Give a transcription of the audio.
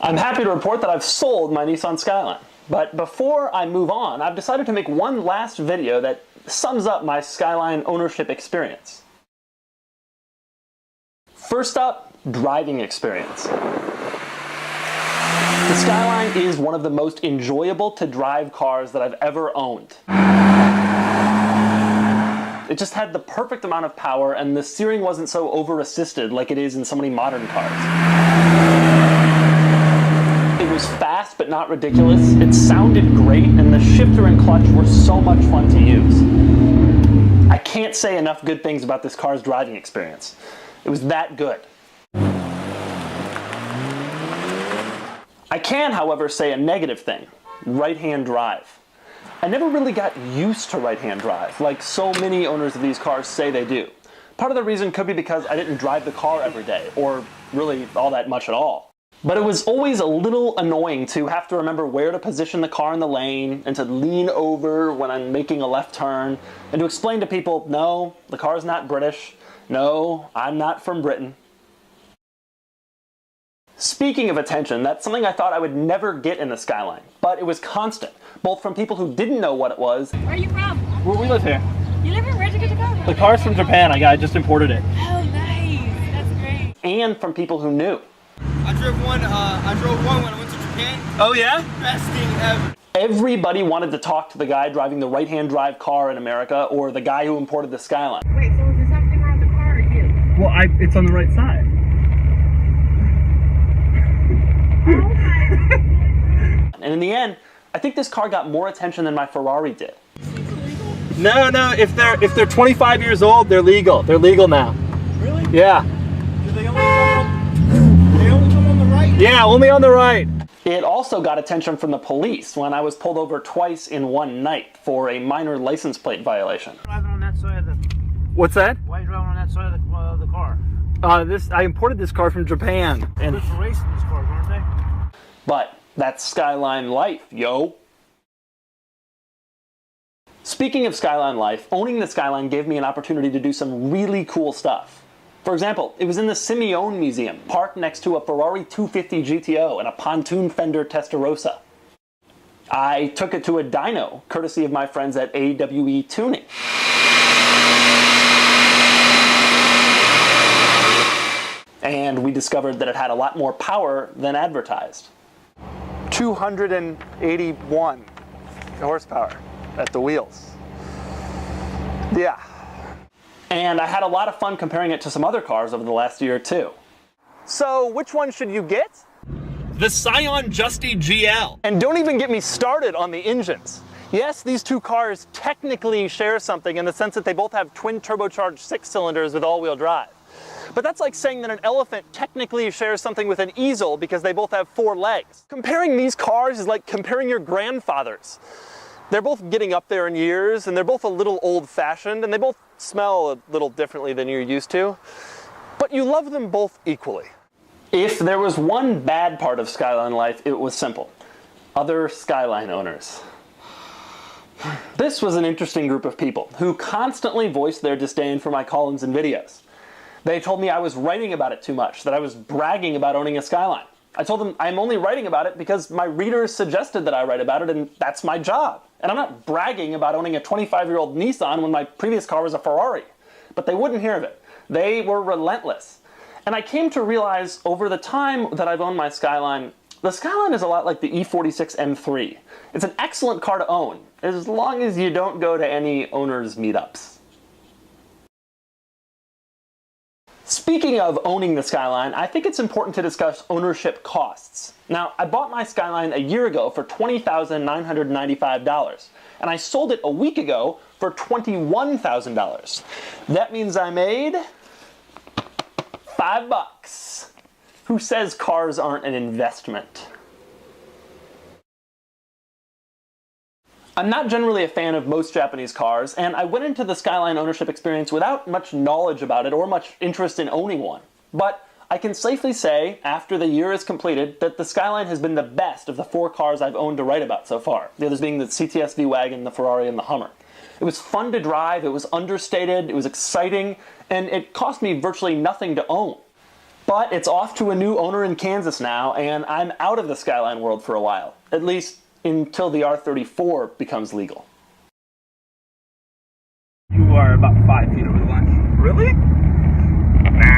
I'm happy to report that I've sold my Nissan Skyline. But before I move on, I've decided to make one last video that sums up my Skyline ownership experience. First up, driving experience. The Skyline is one of the most enjoyable to drive cars that I've ever owned. It just had the perfect amount of power, and the steering wasn't so over-assisted like it is in so many modern cars. It was fast but not ridiculous, it sounded great, and the shifter and clutch were so much fun to use. I can't say enough good things about this car's driving experience. It was that good. I can, however, say a negative thing: right-hand drive. I never really got used to right-hand drive, like so many owners of these cars say they do. Part of the reason could be because I didn't drive the car every day, or really all that much at all. But it was always a little annoying to have to remember where to position the car in the lane, and to lean over when I'm making a left turn, and to explain to people, no, the car's not British, no, I'm not from Britain. Speaking of attention, that's something I thought I would never get in the Skyline, but it was constant, both from people who didn't know what it was. Where are you from? Where we live here. You live here? Where'd you get the car? The car's from Japan, I just imported it. Oh, nice, that's great. And from people who knew. I drove one when I went to Japan. Oh yeah? Best thing ever. Everybody wanted to talk to the guy driving the right-hand drive car in America, or the guy who imported the Skyline. Wait, so is there something wrong with the car or you? Well, it's on the right side. Oh my God. And in the end, I think this car got more attention than my Ferrari did. Illegal? No, if they're 25 years old, they're legal. They're legal now. Really? Yeah. Do they only come on the right? Yeah, only on the right. It also got attention from the police when I was pulled over twice in one night for a minor license plate violation. Driving on that side of the. What's that? Why are you driving on that side of the car? I imported this car from Japan. And Good for racing these cars, aren't they? but that's Skyline life, yo. Speaking of Skyline life, owning the Skyline gave me an opportunity to do some really cool stuff. For example, it was in the Simeone Museum, parked next to a Ferrari 250 GTO and a pontoon fender Testarossa. I took it to a dyno, courtesy of my friends at AWE Tuning. And we discovered that it had a lot more power than advertised. 281 horsepower at the wheels. Yeah. And I had a lot of fun comparing it to some other cars over the last year or two. So which one should you get? The Scion Justy GL. And don't even get me started on the engines. Yes, these two cars technically share something in the sense that they both have twin turbocharged 6-cylinders with all-wheel drive. But that's like saying that an elephant technically shares something with an easel because they both have 4 legs. Comparing these cars is like comparing your grandfathers. They're both getting up there in years, and they're both a little old-fashioned, and they both smell a little differently than you're used to. But you love them both equally. If there was one bad part of Skyline life, it was simple. Other Skyline owners. This was an interesting group of people who constantly voiced their disdain for my columns and videos. They told me I was writing about it too much, that I was bragging about owning a Skyline. I told them I'm only writing about it because my readers suggested that I write about it, and that's my job. And I'm not bragging about owning a 25-year-old Nissan when my previous car was a Ferrari. But they wouldn't hear of it. They were relentless. And I came to realize over the time that I've owned my Skyline, the Skyline is a lot like the E46 M3. It's an excellent car to own, as long as you don't go to any owners' meetups. Speaking of owning the Skyline, I think it's important to discuss ownership costs. Now, I bought my Skyline a year ago for $20,995, and I sold it a week ago for $21,000. That means I made $5. Who says cars aren't an investment? I'm not generally a fan of most Japanese cars, and I went into the Skyline ownership experience without much knowledge about it or much interest in owning one. But I can safely say, after the year is completed, that the Skyline has been the best of the 4 cars I've owned to write about so far, the others being the CTS V-Wagon, the Ferrari, and the Hummer. It was fun to drive, it was understated, it was exciting, and it cost me virtually nothing to own. But it's off to a new owner in Kansas now, and I'm out of the Skyline world for a while. At least until the R34 becomes legal. You are about 5 feet over the line. Really? Nah.